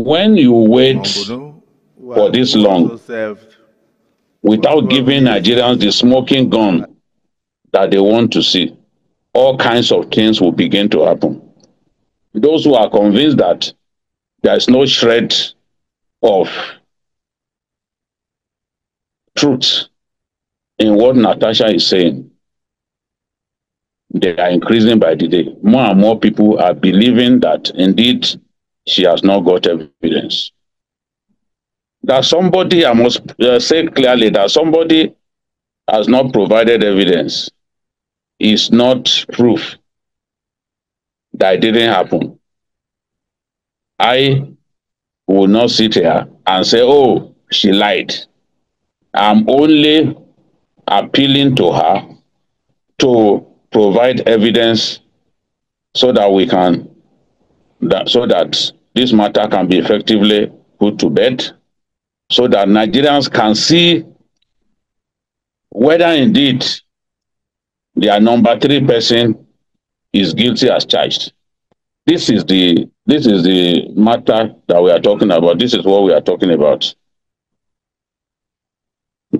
when you wait for this long without giving Nigerians the smoking gun that they want to see, all kinds of things will begin to happen. Those who are convinced that there is no shred of truth in what Natasha is saying, they are increasing by the day. More and more people are believing that indeed she has not got evidence. That somebody, I must say clearly, that somebody has not provided evidence is not proof that it didn't happen. I will not sit here and say, oh, she lied. I'm only appealing to her to provide evidence so that we can, so that this matter can be effectively put to bed, so that Nigerians can see whether indeed their number 3 person is guilty as charged. This is the matter that we are talking about. This is what we are talking about.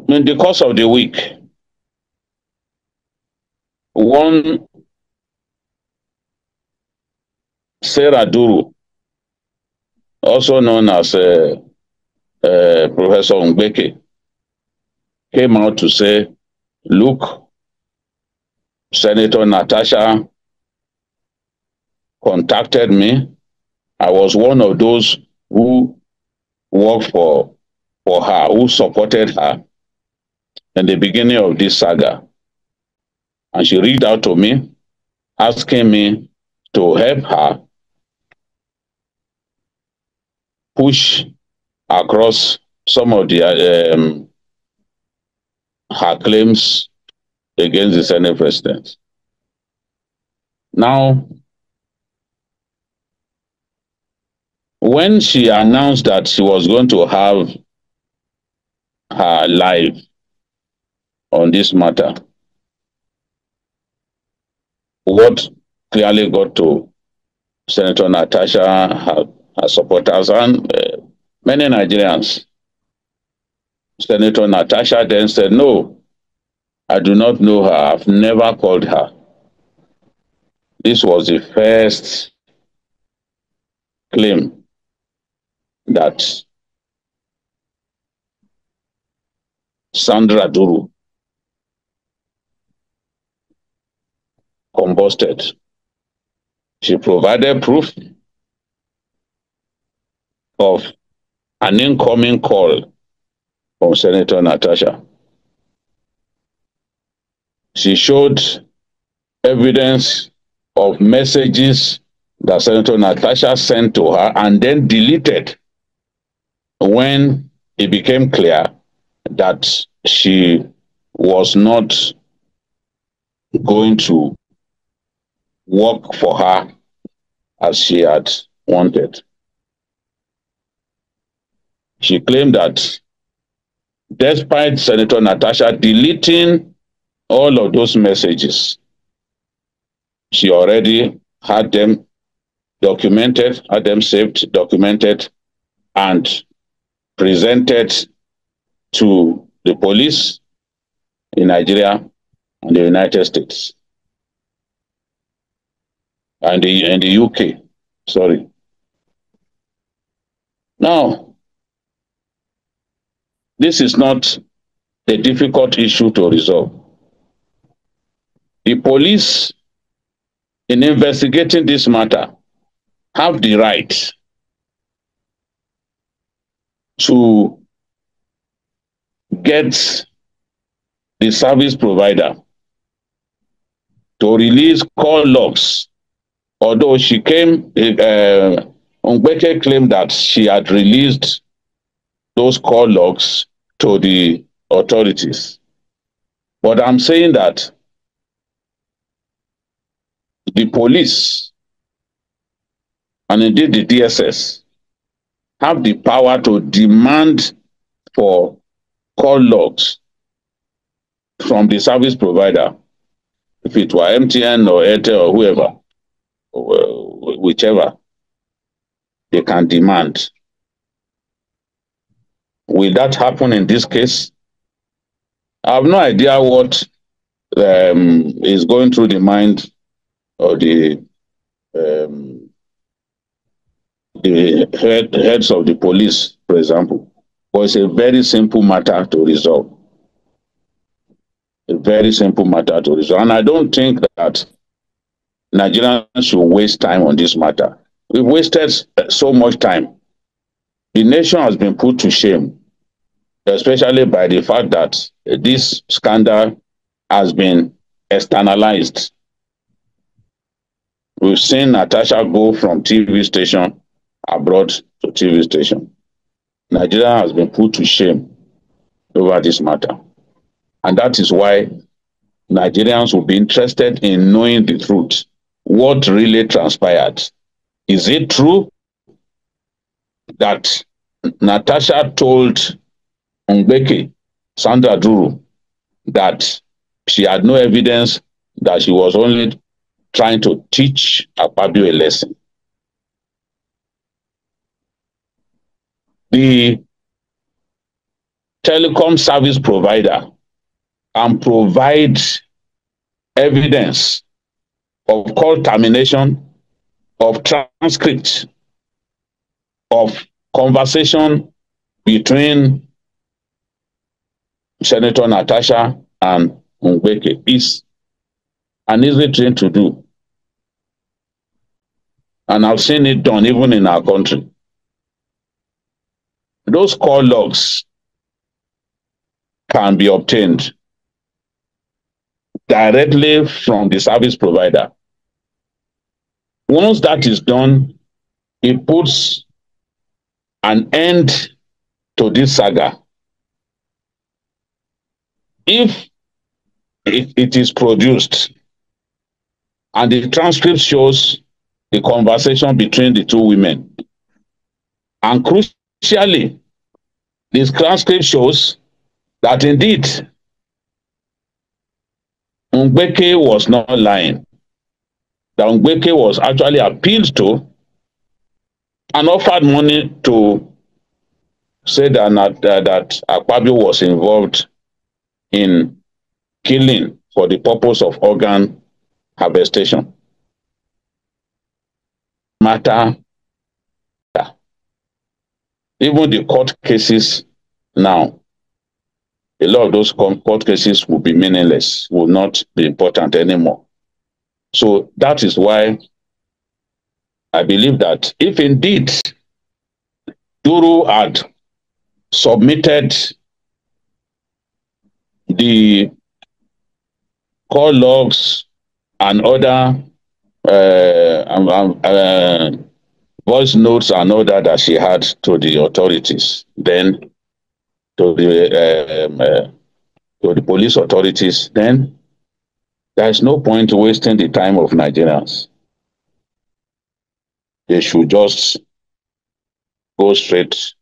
In the course of the week, one Sarah Duru, also known as Professor Ngbeke, came out to say, look, Senator Natasha contacted me. I was one of those who worked for her, who supported her in the beginning of this saga. And she reached out to me, asking me to help her push across some of the her claims against the Senate president. Now, when she announced that she was going to have her live on this matter, what clearly got to Senator Natasha, her supporters, and many Nigerians, Senator Natasha then said, no, I do not know her. I've never called her. This was the first claim that Sandra Duru combusted. She provided proof of an incoming call from Senator Natasha. She showed evidence of messages that Senator Natasha sent to her and then deleted when it became clear that she was not going to work for her as she had wanted. She claimed that despite Senator Natasha deleting all of those messages, she already had them documented, had them saved, documented, and presented to the police in Nigeria and the United States and in the UK. Sorry. Now, this is not a difficult issue to resolve. The police, in investigating this matter, have the right to get the service provider to release call logs. Although she came, Ngbeke claimed that she had released those call logs to the authorities. But I'm saying that the police and indeed the DSS have the power to demand for call logs from the service provider, if it were MTN or Airtel or whoever, whichever, they can demand Will that happen in this case? I have no idea what is going through the mind of um, the heads of the police, for example. But it's a very simple matter to resolve. A very simple matter to resolve. And I don't think that Nigerians should waste time on this matter. We've wasted so much time. The nation has been put to shame, especially by the fact that this scandal has been externalized. We've seen Natasha go from TV station abroad to TV station. Nigeria has been put to shame over this matter. And that is why Nigerians will be interested in knowing the truth. What really transpired? Is it true that Natasha told Mbeke, Sandra Duru, that she had no evidence, that she was only trying to teach Akpabio a lesson? The telecom service provider can provide evidence of call termination, of transcript, of conversation between Senator Natasha and Mbeke. Is an easy thing to do. And I've seen it done even in our country. Those call logs can be obtained directly from the service provider. Once that is done, it puts an end to this saga. If it is produced and the transcript shows the conversation between the two women, and crucially, this transcript shows that indeed Mbeke was not lying, that Mbeke was actually appealed to and offered money to say that Akpabio was involved in killing for the purpose of organ harvestation. Matter. Even the court cases now, a lot of those court cases will be meaningless, will not be important anymore. So that is why I believe that if indeed Duru had submitted the call logs and other voice notes and all that she had to the authorities, then to the police authorities, then there is no point wasting the time of Nigerians. They should just go straight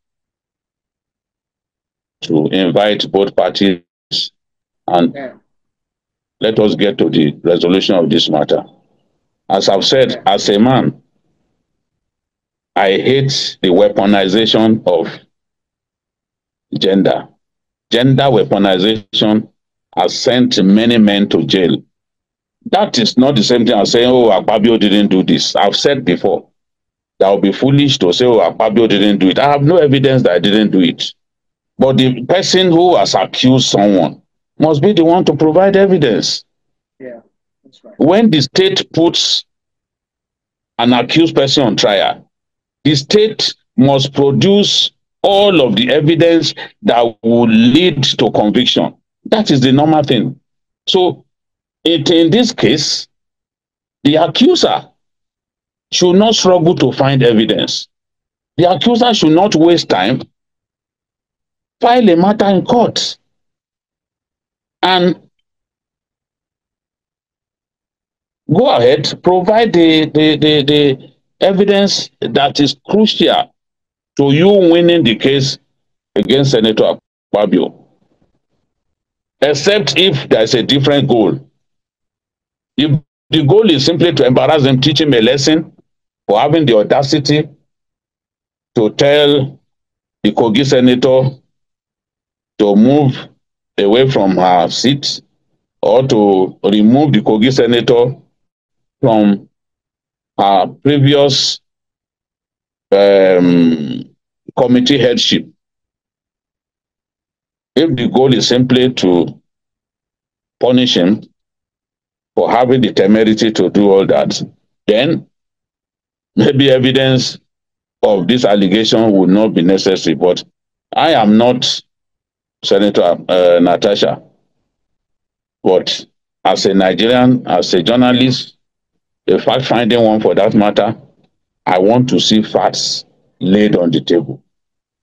to invite both parties and let us get to the resolution of this matter. As I've said, as a man, I hate the weaponization of gender. Gender weaponization has sent many men to jail. That is not the same thing as saying, oh, Akpabio didn't do this. I've said before, that would be foolish to say, oh, Akpabio didn't do it. I have no evidence that I didn't do it. But the person who has accused someone must be the one to provide evidence. Yeah, that's right. When the state puts an accused person on trial, the state must produce all of the evidence that will lead to conviction. That is the normal thing. So in this case, the accuser should not struggle to find evidence. The accuser should not waste time, file a matter in court, and go ahead, provide the evidence that is crucial to you winning the case against Senator Akpabio. Except if there is a different goal. If the goal is simply to embarrass them, teach him a lesson for having the audacity to tell the Kogi senator to move away from her seat or to remove the Kogi senator from her previous committee headship. If the goal is simply to punish him for having the temerity to do all that, then maybe evidence of this allegation would not be necessary. But I am not Senator Natasha, but as a Nigerian, as a journalist, a fact-finding one for that matter, I want to see facts laid on the table.